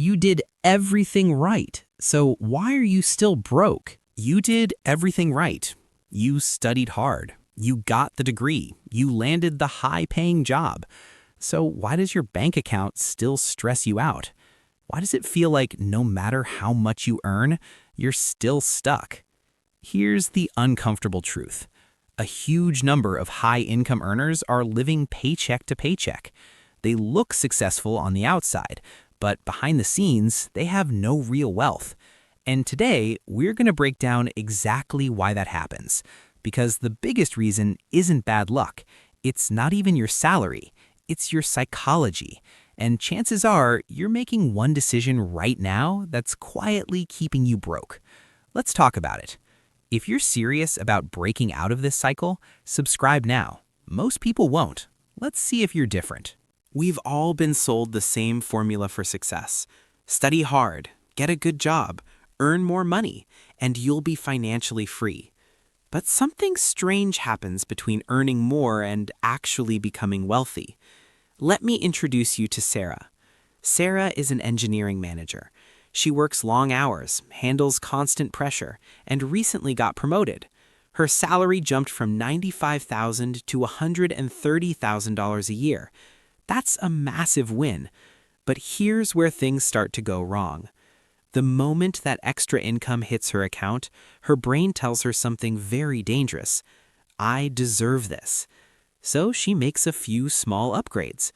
You did everything right, so why are you still broke? You did everything right. You studied hard. You got the degree. You landed the high-paying job. So why does your bank account still stress you out? Why does it feel like no matter how much you earn, you're still stuck? Here's the uncomfortable truth. A huge number of high-income earners are living paycheck to paycheck. They look successful on the outside, but behind the scenes, they have no real wealth. And today, we're going to break down exactly why that happens. Because the biggest reason isn't bad luck. It's not even your salary. It's your psychology. And chances are, you're making one decision right now that's quietly keeping you broke. Let's talk about it. If you're serious about breaking out of this cycle, subscribe now. Most people won't. Let's see if you're different. We've all been sold the same formula for success. Study hard, get a good job, earn more money, and you'll be financially free. But something strange happens between earning more and actually becoming wealthy. Let me introduce you to Sarah. Sarah is an engineering manager. She works long hours, handles constant pressure, and recently got promoted. Her salary jumped from $95,000 to $130,000 a year. That's a massive win. But here's where things start to go wrong. The moment that extra income hits her account, her brain tells her something very dangerous. I deserve this. So she makes a few small upgrades.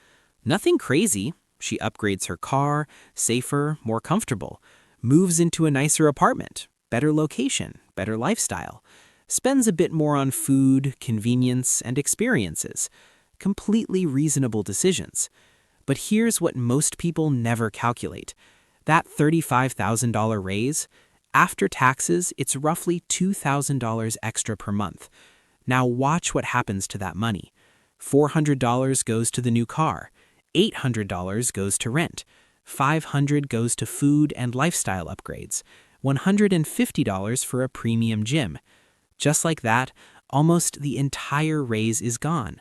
Nothing crazy. She upgrades her car, safer, more comfortable, moves into a nicer apartment, better location, better lifestyle, spends a bit more on food, convenience, and experiences. Completely reasonable decisions. But here's what most people never calculate. That $35,000 raise, after taxes, it's roughly $2,000 extra per month. Now watch what happens to that money. $400 goes to the new car, $800 goes to rent, $500 goes to food and lifestyle upgrades, $150 for a premium gym. Just like that, almost the entire raise is gone.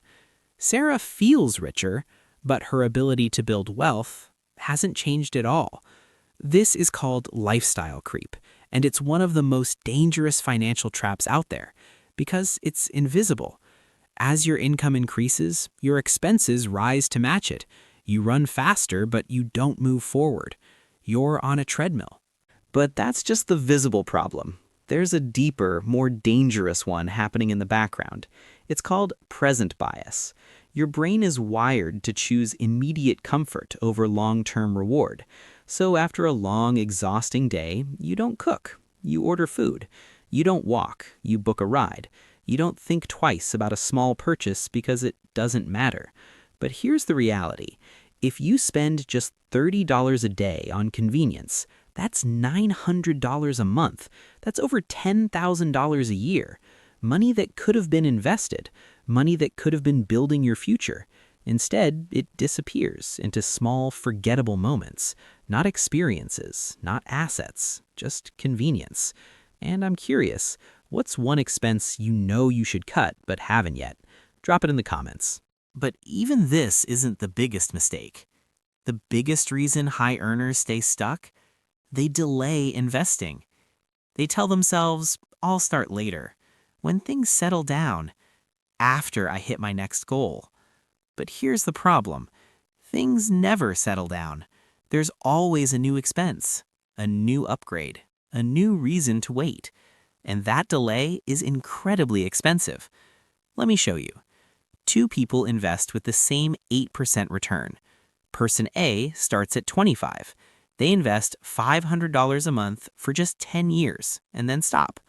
Sarah feels richer, but her ability to build wealth hasn't changed at all. This is called lifestyle creep, and it's one of the most dangerous financial traps out there because it's invisible. As your income increases, your expenses rise to match it. You run faster, but you don't move forward. You're on a treadmill. But that's just the visible problem. There's a deeper, more dangerous one happening in the background. It's called present bias. Your brain is wired to choose immediate comfort over long-term reward. So after a long, exhausting day, you don't cook. You order food. You don't walk. You book a ride. You don't think twice about a small purchase because it doesn't matter. But here's the reality. If you spend just $30 a day on convenience, that's $900 a month. That's over $10,000 a year. Money that could have been invested. Money that could have been building your future. Instead, it disappears into small, forgettable moments. Not experiences, not assets, just convenience. And I'm curious, what's one expense you know you should cut but haven't yet? Drop it in the comments. But even this isn't the biggest mistake. The biggest reason high earners stay stuck? They delay investing. They tell themselves, I'll start later, when things settle down, after I hit my next goal. But here's the problem. Things never settle down. There's always a new expense, a new upgrade, a new reason to wait. And that delay is incredibly expensive. Let me show you. Two people invest with the same 8% return. Person A starts at 25. They invest $500 a month for just 10 years and then stop.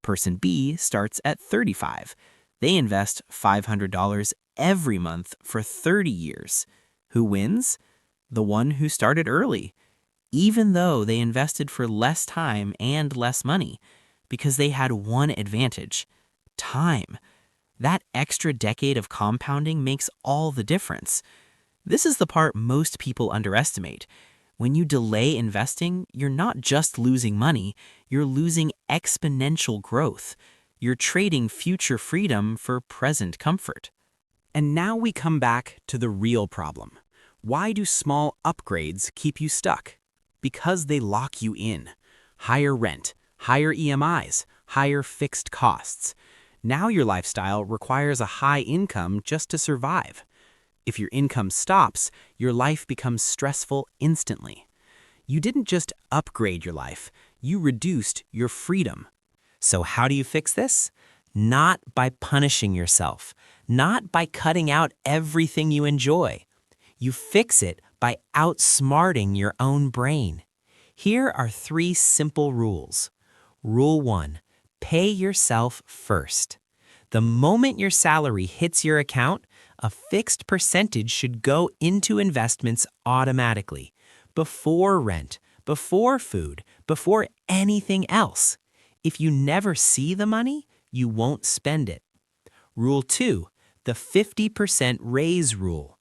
Person B starts at 35. They invest $500 every month for 30 years. Who wins? The one who started early, even though they invested for less time and less money, because they had one advantage: time. That extra decade of compounding makes all the difference. This is the part most people underestimate. When you delay investing, you're not just losing money, you're losing exponential growth. You're trading future freedom for present comfort. And now we come back to the real problem. Why do small upgrades keep you stuck? Because they lock you in. Higher rent, higher EMIs, higher fixed costs. Now your lifestyle requires a high income just to survive. If your income stops, your life becomes stressful instantly. You didn't just upgrade your life, you reduced your freedom. So how do you fix this? Not by punishing yourself, not by cutting out everything you enjoy. You fix it by outsmarting your own brain. Here are 3 simple rules. Rule 1, pay yourself first. The moment your salary hits your account, a fixed percentage should go into investments automatically, before rent, before food, before anything else. If you never see the money, you won't spend it. Rule 2, the 50% raise rule.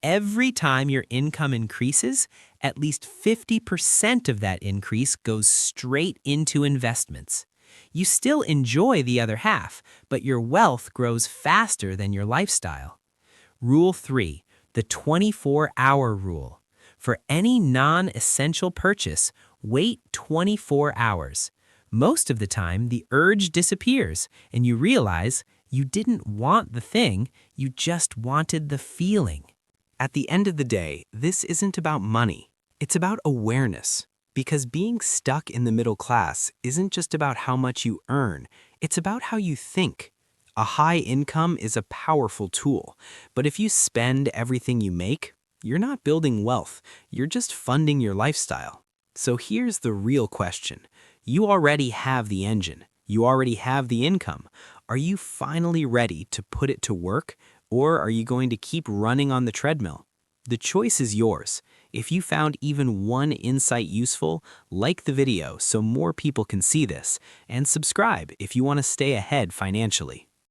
Every time your income increases, at least 50% of that increase goes straight into investments. You still enjoy the other half, but your wealth grows faster than your lifestyle. Rule 3, the 24-hour rule. For any non-essential purchase, wait 24 hours. Most of the time, the urge disappears, and you realize you didn't want the thing, you just wanted the feeling. At the end of the day, this isn't about money. It's about awareness. Because being stuck in the middle class isn't just about how much you earn, it's about how you think. A high income is a powerful tool, but if you spend everything you make, you're not building wealth, you're just funding your lifestyle. So here's the real question. You already have the engine. You already have the income. Are you finally ready to put it to work, or are you going to keep running on the treadmill? The choice is yours. If you found even one insight useful, like the video so more people can see this, and subscribe if you want to stay ahead financially.